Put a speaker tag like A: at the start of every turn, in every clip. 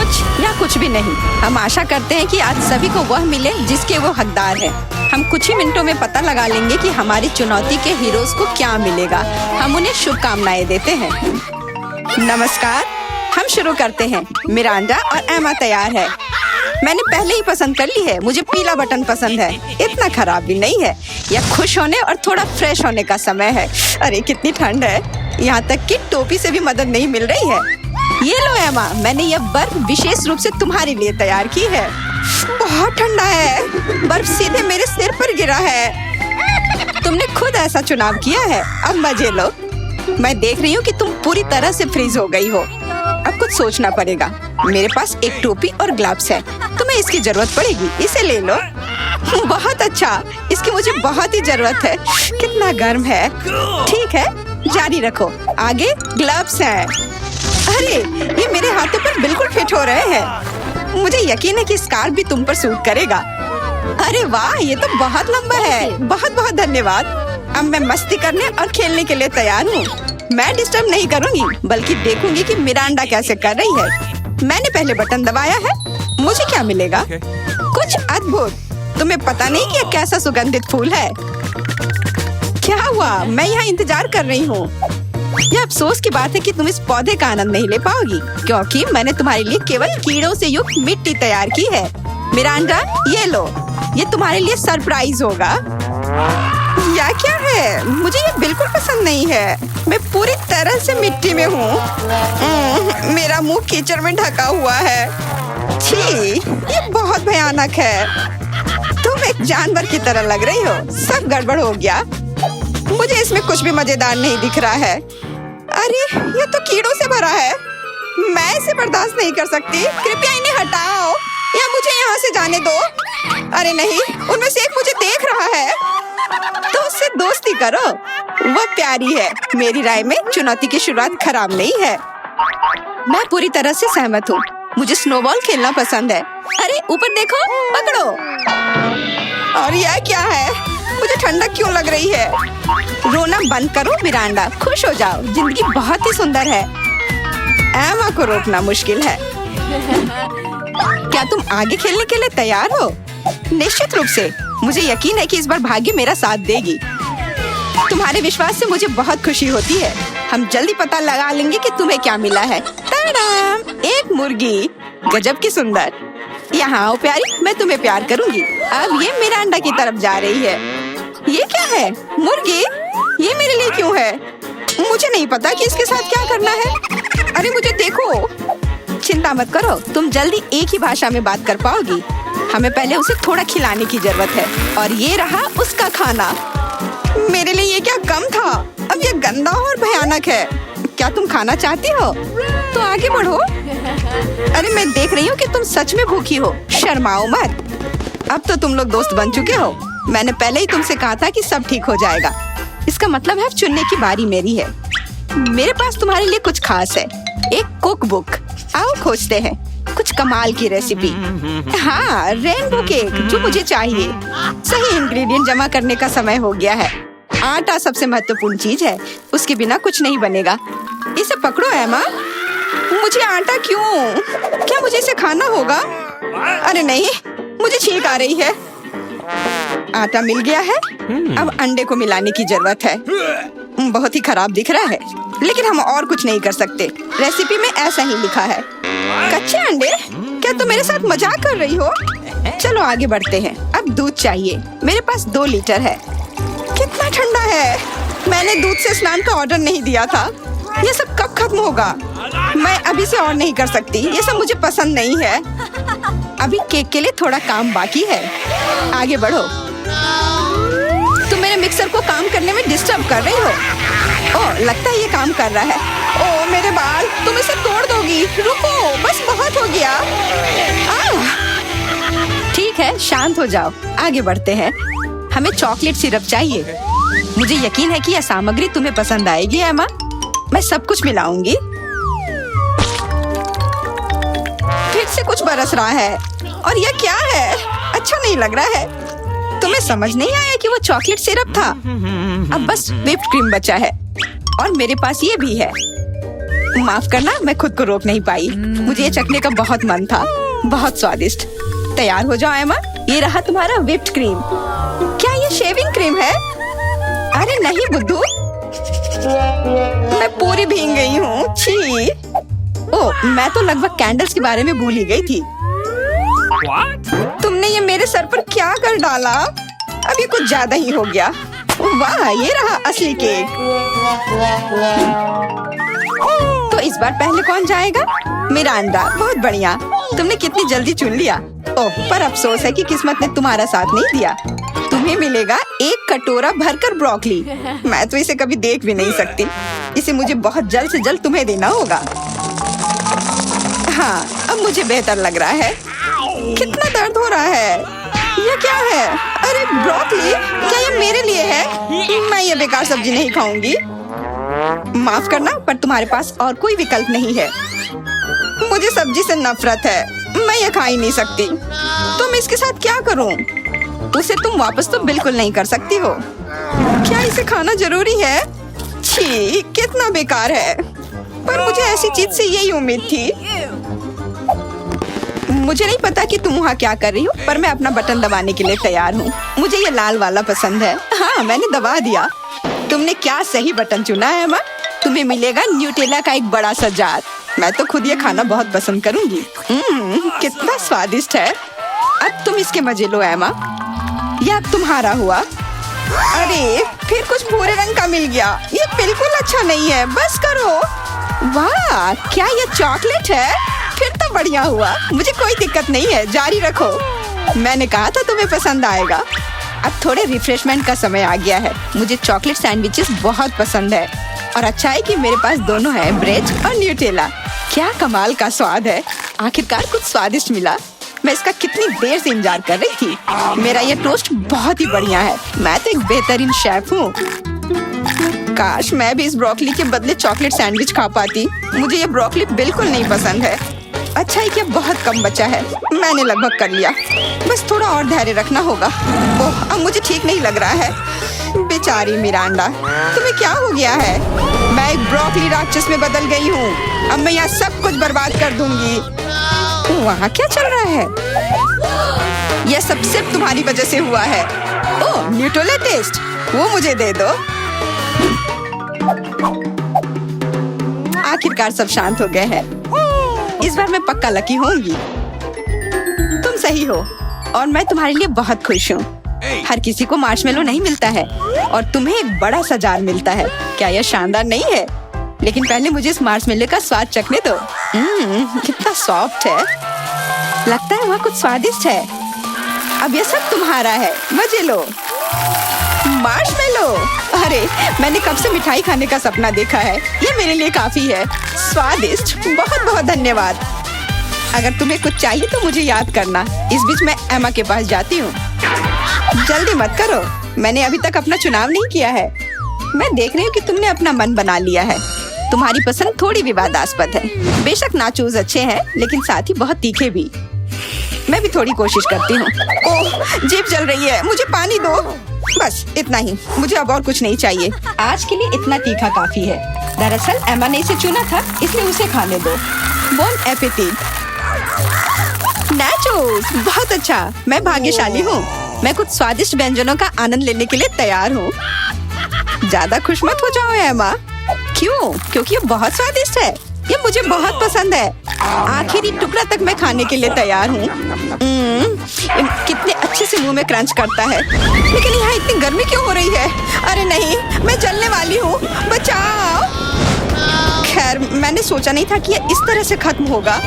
A: कुछ या कुछ भी नहीं। हम आशा करते हैं कि आज सभी को वह मिले जिसके वो हकदार है। हम कुछ ही मिनटों में पता लगा लेंगे कि हमारी चुनौती के हीरोज को क्या मिलेगा। हम उन्हें शुभकामनाएं देते हैं। नमस्कार, हम शुरू करते हैं। मिरांडा और एमा तैयार है। मैंने पहले ही पसंद कर ली है। मुझे पीला बटन पसंद है। इतना खराब भी नहीं है। यह खुश होने और थोड़ा फ्रेश होने का समय है। अरे कितनी ठंड है, यहाँ तक कि टोपी से भी मदद नहीं मिल रही है। ये लो एमा, मैंने यह बर्फ विशेष रूप से तुम्हारे लिए तैयार की है। बहुत ठंडा है, बर्फ सीधे मेरे सिर पर गिरा है। तुमने खुद ऐसा चुनाव किया है, अब मजे लो। मैं देख रही हूँ कि तुम पूरी तरह से फ्रीज हो गई हो। अब कुछ सोचना पड़ेगा। मेरे पास एक टोपी और ग्लव्स है। तुम्हें इसकी जरूरत पड़ेगी, इसे ले लो। बहुत अच्छा, इसकी मुझे बहुत ही जरूरत है। कितना गर्म है। ठीक है, जारी रखो। आगे ग्लव्स हैं। अरे ये मेरे हाथों पर बिल्कुल फिट हो रहे हैं। मुझे यकीन है कि स्कार्फ भी तुम पर सूट करेगा। अरे वाह, ये तो बहुत लंबा है। बहुत बहुत धन्यवाद। अब मैं मस्ती करने और खेलने के लिए तैयार हूँ। मैं डिस्टर्ब नहीं करूँगी, बल्कि देखूंगी कि मिरांडा कैसे कर रही है। मैंने पहले बटन दबाया है। मुझे क्या मिलेगा? कुछ अद्भुत। तुम्हें पता नहीं कि यह कैसा सुगंधित फूल है। क्या हुआ? मैं यहाँ इंतजार कर रही हूँ। यह अफसोस की बात है कि तुम इस पौधे का आनंद नहीं ले पाओगी, क्योंकि मैंने तुम्हारे लिए केवल कीड़ों से युक्त मिट्टी तैयार की है। मिरांडा, ये लो। ये तुम्हारे लिए सरप्राइज होगा। यह क्या है? मुझे ये बिल्कुल पसंद नहीं है। मैं पूरी तरह से मिट्टी में हूँ। मेरा मुंह कीचड़ में ढका हुआ है। छी, ये बहुत भयानक है। तुम एक जानवर की तरह लग रही हो। सब गड़बड़ हो गया। मुझे इसमें कुछ भी मजेदार नहीं दिख रहा है। अरे ये तो कीड़ों से भरा है। मैं इसे बर्दाश्त नहीं कर सकती। कृपया इन्हें हटाओ या मुझे यहाँ से जाने दो। अरे नहीं, उनमें से एक मुझे देख रहा है। तो उससे दोस्ती करो, वह प्यारी है। मेरी राय में चुनौती की शुरुआत खराब नहीं है। मैं पूरी तरह से सहमत हूँ। मुझे स्नोबॉल खेलना पसंद है। अरे ऊपर देखो, पकड़ो। और यह क्या है? मुझे ठंडक क्यों लग रही है? रोना बंद करो मिरांडा, खुश हो जाओ। जिंदगी बहुत ही सुंदर है। एमा को रोकना मुश्किल है। क्या तुम आगे खेलने के लिए तैयार हो? निश्चित रूप से। मुझे यकीन है कि इस बार भाग्य मेरा साथ देगी। तुम्हारे विश्वास से मुझे बहुत खुशी होती है। हम जल्दी पता लगा लेंगे कि तुम्हें क्या मिला है। ताडाम! एक मुर्गी, गजब की सुंदर। यहाँ आओ प्यारी, मैं तुम्हें प्यार करूंगी। अब ये मिरांडा की तरफ जा रही है। ये क्या है? मुर्गी? ये मेरे लिए क्यों है? मुझे नहीं पता कि इसके साथ क्या करना है। अरे मुझे देखो। चिंता मत करो, तुम जल्दी एक ही भाषा में बात कर पाओगी। हमें पहले उसे थोड़ा खिलाने की जरूरत है। और ये रहा उसका खाना। मेरे लिए ये क्या कम था? अब ये गंदा और भयानक है। क्या तुम खाना चाहती हो? तो आगे बढ़ो। अरे मैं देख रही हूँ कि तुम सच में भूखी हो। शर्माओ मत। अब तो तुम लोग दोस्त बन चुके हो। मैंने पहले ही तुमसे कहा था कि सब ठीक हो जाएगा। इसका मतलब है चुनने की बारी मेरी है। मेरे पास तुम्हारे लिए कुछ खास है। एक कुक बुक। आओ खोजते हैं कुछ कमाल की रेसिपी। हाँ, रेनबो केक, जो मुझे चाहिए। सही इंग्रेडिएंट जमा करने का समय हो गया है। आटा सबसे महत्वपूर्ण चीज है। उसके बिना कुछ नहीं बनेगा। इसे पकड़ो एमा। मुझे आटा क्यों? क्या मुझे इसे खाना होगा? अरे नहीं, मुझे छींक आ रही है। आटा मिल गया है। अब अंडे को मिलाने की जरूरत है। बहुत ही खराब दिख रहा है, लेकिन हम और कुछ नहीं कर सकते। रेसिपी में ऐसा ही लिखा है। कच्चे अंडे? क्या तुम मेरे साथ मजाक कर रही हो? चलो आगे बढ़ते हैं। अब दूध चाहिए। मेरे पास 2 लीटर है। कितना ठंडा है। मैंने दूध से स्नान का ऑर्डर नहीं दिया था। ये सब कब खत्म होगा? मैं अभी से और नहीं कर सकती। ये सब मुझे पसंद नहीं है। अभी केक के लिए थोड़ा काम बाकी है। आगे बढ़ो। तुम मेरे मिक्सर को काम करने में डिस्टर्ब कर रही हो। ओह, लगता है ये काम कर रहा है। ओह मेरे बाल, तुम इसे तोड़ दोगी। रुको, बस बहुत हो गया। ठीक है, शांत हो जाओ। आगे बढ़ते हैं। हमें चॉकलेट सिरप चाहिए। मुझे यकीन है कि यह सामग्री तुम्हें पसंद आएगी एमा। मैं सब कुछ मिलाऊंगी। फिर से कुछ बरस रहा है। और यह क्या है? अच्छा नहीं लग रहा है। तुम्हें समझ नहीं आया कि वो चॉकलेट सिरप था? अब बस व्हिप्ड क्रीम बचा है। और मेरे पास ये भी है। माफ करना, मैं खुद को रोक नहीं पाई। मुझे ये चखने का बहुत मन था। बहुत स्वादिष्ट। तैयार हो जाओ एमा, ये रहा तुम्हारा व्हिप्ड क्रीम। क्या ये शेविंग क्रीम है? अरे नहीं बुद्धू, मैं पूरी भीग गई हूँ। छी। ओह, मैं तो लगभग कैंडल्स के बारे में भूल ही गई थी। तुमने ये मेरे सर पर क्या कर डाला? अभी कुछ ज्यादा ही हो गया। वाह, ये रहा असली केक। तो इस बार पहले कौन जाएगा? मिरांडा। बहुत बढ़िया, तुमने कितनी जल्दी चुन लिया। ओह, पर अफसोस है कि किस्मत ने तुम्हारा साथ नहीं दिया। तुम्हें मिलेगा एक कटोरा भरकर ब्रोकली। मैं तो इसे कभी देख भी नहीं सकती। इसे मुझे बहुत जल्द से जल्द तुम्हें देना होगा। हाँ, अब मुझे बेहतर लग रहा है। कितना दर्द हो रहा है। ये क्या है? अरे ब्रोकली, क्या ये मेरे लिए है? मैं ये बेकार सब्जी नहीं खाऊंगी। माफ करना, पर तुम्हारे पास और कोई विकल्प नहीं है। मुझे सब्जी से नफरत है। मैं ये खा ही नहीं सकती। तो मैं इसके साथ क्या करूं? उसे तुम वापस तो बिल्कुल नहीं कर सकती हो। क्या इसे खाना जरूरी है? छी, कितना बेकार है। पर मुझे ऐसी चीज से यही उम्मीद थी। मुझे नहीं पता कि तुम वहाँ क्या कर रही हो, पर मैं अपना बटन दबाने के लिए तैयार हूँ। मुझे ये लाल वाला पसंद है। हाँ, मैंने दबा दिया। तुमने क्या सही बटन चुना है एमा। तुम्हें मिलेगा न्यूटेला का एक बड़ा सा जार। मैं तो खुद ये खाना बहुत पसंद करूंगी। कितना स्वादिष्ट है। अब तुम इसके मजे लो एमा। यह अब तुम्हारा हुआ। अरे, फिर कुछ भूरे रंग का मिल गया। ये बिल्कुल अच्छा नहीं है। बस करो। वाह, क्या ये चॉकलेट है? फिर तो बढ़िया हुआ। मुझे कोई दिक्कत नहीं है, जारी रखो। मैंने कहा था तुम्हें पसंद आएगा। अब थोड़े रिफ्रेशमेंट का समय आ गया है। मुझे चॉकलेट सैंडविचेस बहुत पसंद है। और अच्छा है कि मेरे पास दोनों है, ब्रेड और न्यूटेला। क्या कमाल का स्वाद है। आखिरकार कुछ स्वादिष्ट मिला। मैं इसका कितनी देर से इंतजार कर रही थी। मेरा ये टोस्ट बहुत ही बढ़िया है। मैं तो एक बेहतरीन शेफ हूँ। काश मैं भी इस ब्रोकली के बदले चॉकलेट सैंडविच खा पाती। मुझे ये ब्रोकली बिल्कुल नहीं पसंद है। अच्छा है कि अब बहुत कम बचा है। मैंने लगभग कर लिया। बस थोड़ा और धैर्य रखना होगा। ओह, अब मुझे ठीक नहीं लग रहा है। बेचारी मिरांडा, तुम्हें क्या हो गया है? मैं एक ब्रोकली राक्षस में बदल गई हूँ। अब मैं यहाँ सब कुछ बर्बाद कर दूंगी। वहाँ क्या चल रहा है? यह सब सिर्फ तुम्हारी वजह से हुआ है। ओह, न्यूटेला टेस्ट, वो मुझे दे दो। आखिरकार सब शांत हो गए हैं। इस बार मैं पक्का लकी होंगी। तुम सही हो और मैं तुम्हारे लिए बहुत खुश हूँ। हर किसी को मार्शमेलो नहीं मिलता है और तुम्हें एक बड़ा सा जार मिलता है। क्या यह शानदार नहीं है? लेकिन पहले मुझे इस मार्शमेलो का स्वाद चखने दो। कितना सॉफ्ट है। लगता है वहाँ कुछ स्वादिष्ट है। अब यह सब तुम्हारा है, मजे लो। मार्शमेलो, अरे मैंने कब से मिठाई खाने का सपना देखा है। ये मेरे लिए काफी है। स्वादिष्ट, बहुत बहुत धन्यवाद। अगर तुम्हें कुछ चाहिए तो मुझे याद करना। इस बीच मैं एमा के पास जाती हूँ। जल्दी मत करो, मैंने अभी तक अपना चुनाव नहीं किया है। मैं देख रही हूँ कि तुमने अपना मन बना लिया है। तुम्हारी पसंद थोड़ी विवादास्पद है। बेशक नाचोस अच्छे हैं, लेकिन साथ ही बहुत तीखे भी। मैं भी थोड़ी कोशिश करती हूँ। ओह, जीभ जल रही है, मुझे पानी दो। बस इतना ही, मुझे अब और कुछ नहीं चाहिए। आज के लिए इतना तीखा काफी है। दरअसल एमा ने इसे चुना था, इसलिए उसे खाने दो। Bone appétit. नाचोस, बहुत अच्छा। मैं भाग्यशाली हूँ। मैं कुछ स्वादिष्ट व्यंजनों का आनंद लेने के लिए तैयार हूँ। ज्यादा खुश मत हो जाओ एमा। क्यों? क्योंकि ये बहुत स्वादिष्ट है। ये मुझे बहुत पसंद है। आखिरी टुकड़ा तक मैं खाने के लिए तैयार हूँ। कितने अच्छे से मुंह में क्रंच करता है। लेकिन यहाँ इतनी गर्मी क्यों हो रही है? अरे नहीं, मैं जलने वाली हूँ, बचाओ। खैर, मैंने सोचा नहीं था कि ये इस तरह से खत्म होगा।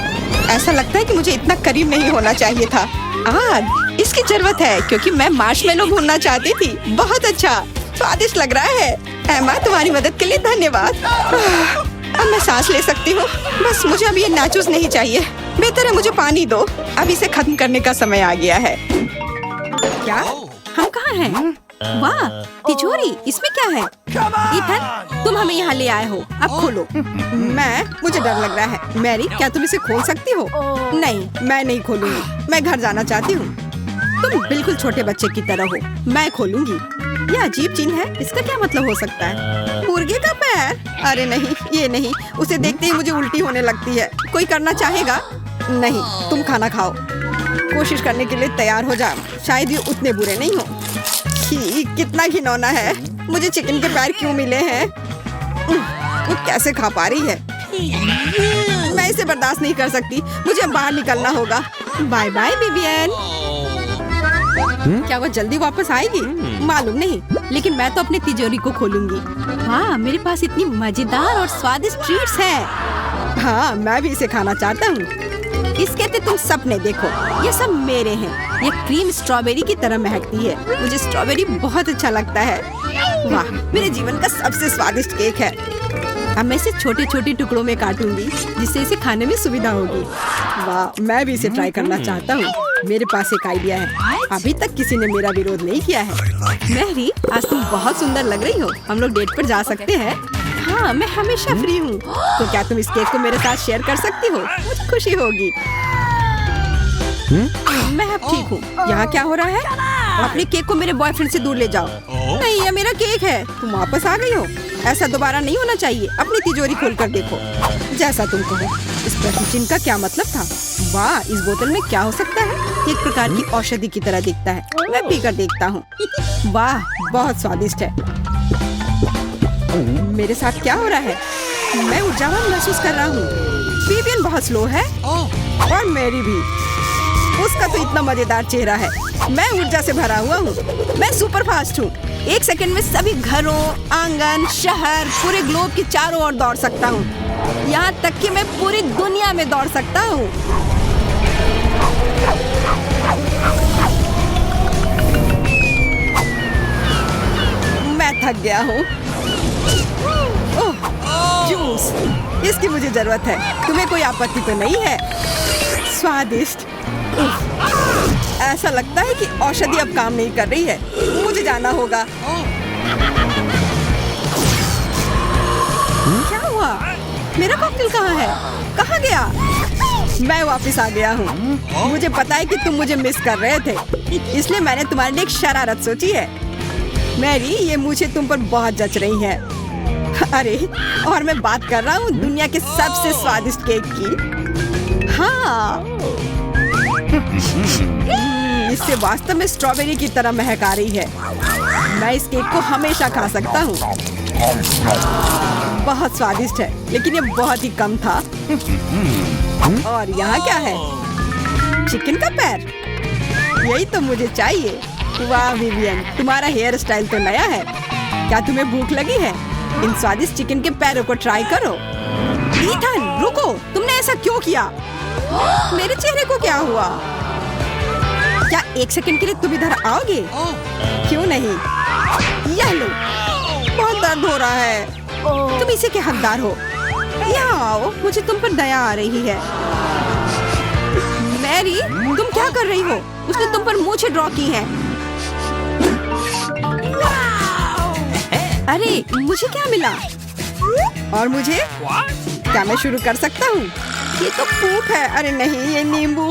A: ऐसा लगता है कि मुझे इतना करीब नहीं होना चाहिए था। आग, इसकी जरूरत है क्योंकि मैं मार्शमेलो भूनना चाहती थी। बहुत अच्छा, स्वादिष्ट लग रहा है। एमा, तुम्हारी मदद के लिए धन्यवाद। अब मैं सांस ले सकती हूँ। बस मुझे अब ये नाचोस नहीं चाहिए। बेहतर है मुझे पानी दो। अब इसे खत्म करने का समय आ गया है। क्या? हम कहाँ हैं? वाह, तिजोरी, इसमें क्या है? इथन, तुम हमें यहाँ ले आए हो। अब खोलो। मुझे डर लग रहा है। मैरी, क्या तुम इसे खोल सकती हो? नहीं, मैं नहीं खोलूंगी। मैं घर जाना चाहती हूँ। तुम बिल्कुल छोटे बच्चे की तरह हो। मैं खोलूंगी। ये अजीब चिन्ह है, इसका क्या मतलब हो सकता है? मुर्गे का पैर? अरे नहीं, ये नहीं, उसे देखते ही मुझे उल्टी होने लगती है। कोई करना चाहेगा? नहीं, तुम खाना खाओ। कोशिश करने के लिए तैयार हो जा, शायद ये उतने बुरे नहीं हो। छी, कितना घिनौना है। मुझे चिकन के पैर क्यों मिले हैं? वो कैसे खा पा रही है? मैं इसे बर्दाश्त नहीं कर सकती, मुझे बाहर निकलना होगा। Bye bye Vivian. क्या वो जल्दी वापस आएगी? मालूम नहीं, लेकिन मैं तो अपनी तिजोरी को खोलूंगी। हाँ, मेरे पास इतनी मजेदार और स्वादिष्ट ट्रीट्स हैं। हाँ, मैं भी इसे खाना चाहता हूँ। इसके तो तुम सपने देखो, ये सब मेरे हैं। ये क्रीम स्ट्रॉबेरी की तरह महकती है। मुझे स्ट्रॉबेरी बहुत अच्छा लगता है। वाह, मेरे जीवन का सबसे स्वादिष्ट केक है। अब मैं इसे छोटे छोटे टुकड़ों में काटूंगी, जिससे इसे खाने में सुविधा होगी। वाह, मैं भी इसे ट्राई करना चाहता हूँ। मेरे पास एक आइडिया है। अभी तक किसी ने मेरा विरोध नहीं किया है। मैरी, आज तुम बहुत सुंदर लग रही हो। हम लोग डेट पर जा सकते हैं? हाँ, मैं हमेशा फ्री हूँ। तो क्या तुम इस केक को मेरे साथ शेयर कर सकती हो? मुझे खुशी होगी। मैं अब ठीक हूँ। यहाँ क्या हो रहा है? अपने केक को मेरे बॉयफ्रेंड से दूर ले जाओ। नहीं, ये मेरा केक है। तुम वापस आ गई हो। ऐसा दोबारा नहीं होना चाहिए। अपनी तिजोरी खोलकर देखो। जैसा तुम कहो। इस प्रश्न चिन्ह का क्या मतलब था? वाह, इस बोतल में क्या हो सकता है? एक प्रकार की औषधि की तरह दिखता है। मैं पीकर देखता हूँ। वाह, बहुत स्वादिष्ट है। मेरे साथ क्या हो रहा है? मैं ऊर्जावान महसूस कर रहा हूँ। विवियन बहुत स्लो है और मेरी भी। उसका तो इतना मजेदार चेहरा है। मैं ऊर्जा से भरा हुआ हूँ। मैं सुपर फास्ट हूँ। 1 सेकंड में सभी घरों, आंगन, शहर, पूरे ग्लोब के चारों ओर दौड़ सकता हूँ। यहाँ तक कि मैं पूरी दुनिया में दौड़ सकता हूँ। मैं थक गया हूँ। ओह, जूस, इसकी मुझे जरूरत है। तुम्हें कोई आपत्ति तो नहीं है? स्वादिष्ट। ऐसा लगता है कि औषधि अब काम नहीं कर रही है। मुझे जाना होगा। क्या हुआ? मेरा कॉकटेल कहाँ है? कहाँ गया? मैं वापस आ गया हूँ। मुझे पता है कि तुम मुझे मिस कर रहे थे, इसलिए मैंने तुम्हारे लिए एक शरारत सोची है। मैरी, ये मुझे तुम पर बहुत जच रही है। अरे, और मैं बात कर रहा हूँ दुनिया के सबसे स्वादिष्ट केक की। हाँ, इससे वास्तव में स्ट्रॉबेरी की तरह महक आ रही है। मैं इस केक को हमेशा खा सकता हूँ। बहुत स्वादिष्ट है, लेकिन ये बहुत ही कम था। और यहाँ क्या है? चिकन का पैर। यही तो मुझे चाहिए। वाह विवियन, तुम्हारा हेयर स्टाइल तो नया है। क्या तुम्हें भूख लगी है? इन स्वादिष्ट चिकन के पैरों को ट्राई करो। ईथन, रुको, तुमने ऐसा क्यों किया? मेरे चेहरे को क्या हुआ? क्या 1 सेकंड के लिए तुम इधर आओगे? क्यों नहीं? यह लो, बहुत दर्द हो रहा है। तुम इसे के हकदार हो। यहाँ आओ, मुझे तुम पर दया आ रही है। मैरी, तुम क्या कर रही हो? उसने तुम पर मूंछें ड्रॉ की हैं। अरे, मुझे क्या मिला? और मुझे? क्या मैं शुरू कर सकता हूँ? ये तो पूप है। अरे नहीं, ये नींबू।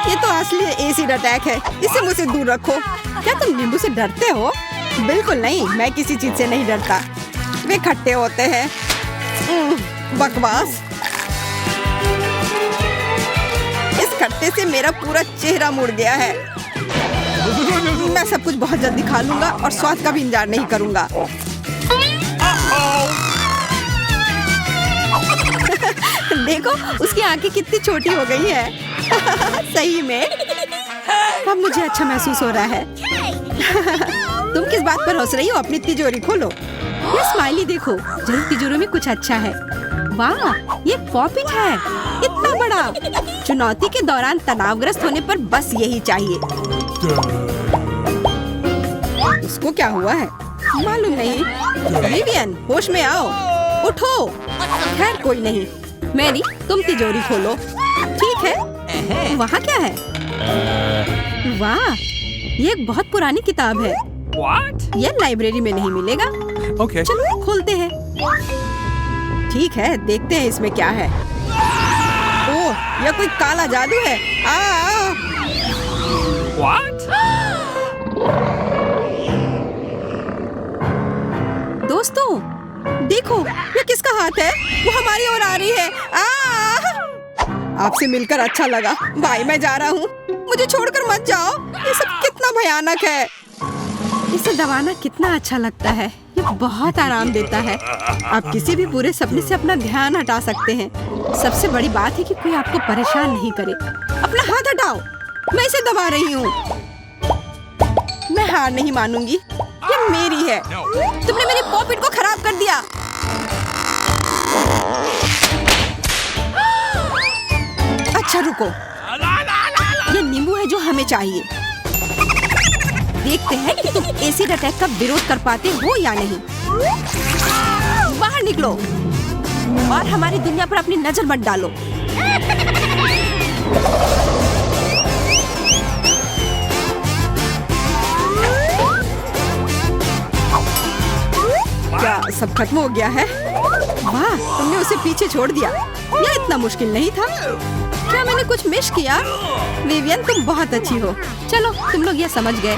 A: ये तो असली एसिड अटैक है। इसे मुझसे दूर रखो। क्या तुम नींबू से डरते हो? बिल्कुल नहीं, मैं किसी चीज से नहीं डरता। वे खट्टे होते हैं। बकवास। इस खट्टे से मेरा पूरा चेहरा मुड़ गया है। मैं सब कुछ बहुत जल्दी खा लूंगा और स्वाद का भी इंतजार नहीं करूंगा। देखो, उसकी आंखें कितनी छोटी हो गई है। सही में। अब मुझे अच्छा महसूस हो रहा है। तुम किस बात पर हंस रही हो? अपनी तिजोरी खोलो। ये स्माइली देखो, जरूर तिजोरी में कुछ अच्छा है। वाह, ये पॉपिट है, इतना बड़ा। चुनौती के दौरान तनावग्रस्त होने पर बस यही चाहिए। उसको क्या हुआ है? मालूम नहीं। विवियन, होश में आओ, उठो। खैर कोई नहीं। मैरी, तुम तिजोरी खोलो। ठीक है। वहाँ क्या है? वाह, ये एक बहुत पुरानी किताब है। ये लाइब्रेरी में नहीं मिलेगा। चलो खोलते हैं। ठीक है, देखते हैं इसमें क्या है। ओह, यह कोई काला जादू है। दोस्तों देखो, ये किसका हाथ है? वो हमारी ओर आ रही है। आपसे मिलकर अच्छा लगा। भाई मैं जा रहा हूँ, मुझे छोड़कर मत जाओ। ये सब कितना भयानक है। इसे दबाना कितना अच्छा लगता है। ये बहुत आराम देता है। आप किसी भी बुरे सपने से अपना ध्यान हटा सकते हैं। सबसे बड़ी बात है कि कोई आपको परेशान नहीं करे। अपना हाथ हटाओ, मैं इसे दबा रही हूँ। मैं हार नहीं मानूंगी, ये मेरी है। तुमने मेरी पॉकेट को खराब कर दिया। अच्छा रुको, ये नींबू है जो हमें चाहिए। देखते हैं कि तुम एसिड अटैक का विरोध कर पाते हो या नहीं। बाहर निकलो और हमारी दुनिया पर अपनी नजर मत डालो। क्या सब खत्म हो गया है? वाह, तुमने उसे पीछे छोड़ दिया। यह इतना मुश्किल नहीं था। क्या मैंने कुछ मिस किया? विवियन तुम बहुत अच्छी हो। चलो तुम लोग यह समझ गए।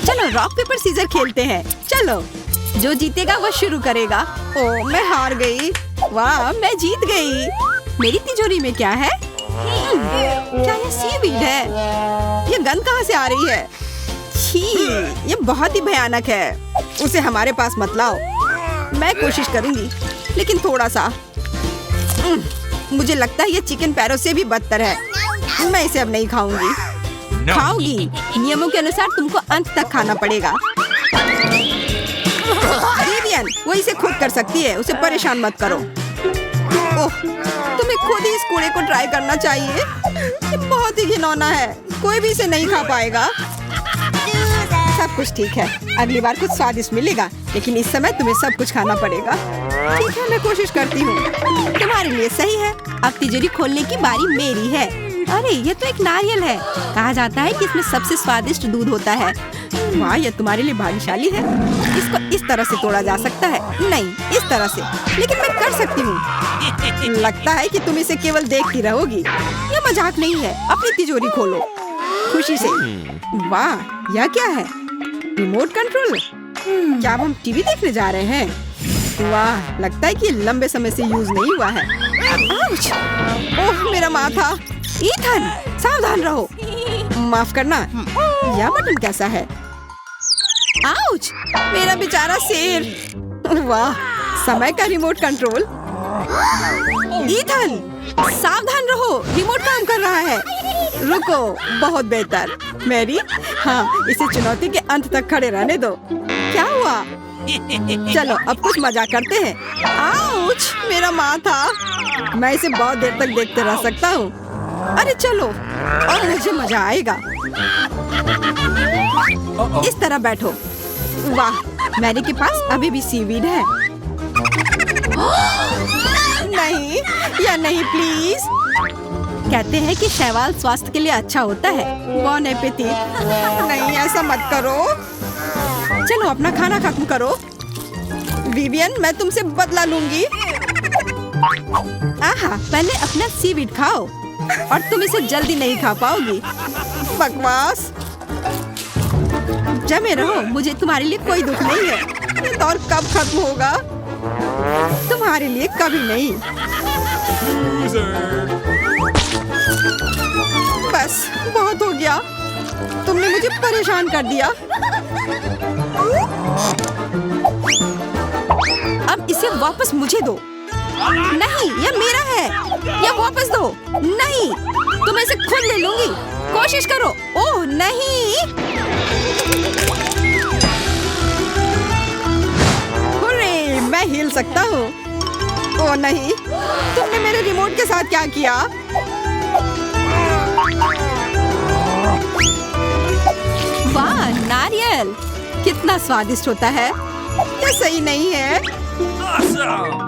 A: चलो रॉक पेपर सीजर खेलते हैं। चलो, जो जीतेगा वो शुरू करेगा। ओह मैं हार गई। वाह मैं जीत गई। मेरी तिजोरी में क्या है? क्या ये सीवीड है? ये गंध कहाँ से आ रही है? छी, ये बहुत ही भयानक है। उसे हमारे पास मत लाओ। मैं कोशिश करूंगी, लेकिन थोड़ा सा। मुझे लगता है ये चिकन पैरों से भी बदतर है। मैं इसे अब नहीं खाऊंगी। खाओगी? नियमों के अनुसार तुमको अंत तक खाना पड़ेगा। विवियन, वो इसे खुद कर सकती है। उसे परेशान मत करो। ओह, तुम्हें खुद ही इस कूड़े को ट्राई करना चाहिए। ये बहुत ही घिनौना है। कोई भी इसे नहीं खा पाएगा। सब कुछ ठीक है, अगली बार कुछ स्वादिष्ट मिलेगा, लेकिन इस समय तुम्हें सब कुछ खाना पड़ेगा। ठीक है, मैं कोशिश करती हूँ। तुम्हारे लिए सही है। अब तिजोरी खोलने की बारी मेरी है। अरे ये तो एक नारियल है। कहा जाता है कि इसमें सबसे स्वादिष्ट दूध होता है। वाह, ये तुम्हारे लिए भाग्यशाली है। इसको इस तरह से तोड़ा जा सकता है। नहीं, इस तरह से, लेकिन मैं कर सकती हूँ। लगता है कि तुम इसे केवल देखती रहोगी। ये मजाक नहीं है। अपनी तिजोरी खोलो खुशी से। वाह, यह क्या है? Remote control. क्या अब हम टीवी देखने जा रहे हैं? वाह, लगता है कि लंबे समय से यूज नहीं हुआ है। आउच! ओह मेरा माथा। ईथन, सावधान रहो। माफ करना, यह बटन कैसा है? आउच! मेरा बेचारा शेर। वाह, समय का रिमोट कंट्रोल। ईथन, सावधान रहो, रिमोट काम कर रहा है। रुको, बहुत बेहतर। मैरी, हाँ, इसे चुनौती के अंत तक खड़े रहने दो। क्या हुआ? चलो अब कुछ मजाक करते हैं। आउच! मेरा माथा। मैं इसे बहुत देर तक देखते रह सकता हूँ। अरे चलो, और मुझे मजा आएगा। इस तरह बैठो। वाह, मैरी के पास अभी भी सीवीड है। नहीं, या नहीं प्लीज। कहते हैं कि शैवाल स्वास्थ्य के लिए अच्छा होता है। बॉन एपेटिट। नहीं, ऐसा मत करो। चलो अपना खाना खत्म करो। विवियन, मैं तुमसे बदला लूंगी। आहा, पहले अपना सीवीड खाओ और तुम इसे जल्दी नहीं खा पाओगी। बकवास। जमे रहो, मुझे तुम्हारे लिए कोई दुख नहीं है। ये दौर कब खत्म होगा? तुम्हारे लिए कभी नहीं। बस बहुत हो गया। तुमने मुझे परेशान कर दिया। अब इसे वापस मुझे दो। नहीं, यह मेरा है। यह वापस दो। नहीं, तो मैं इसे खुद ले लूंगी। कोशिश करो। ओह नहीं। हुर्रे, मैं हिल सकता हूँ। ओह नहीं, तुमने मेरे रिमोट के साथ क्या किया? वाह, नारियल कितना स्वादिष्ट होता है। ये सही नहीं है।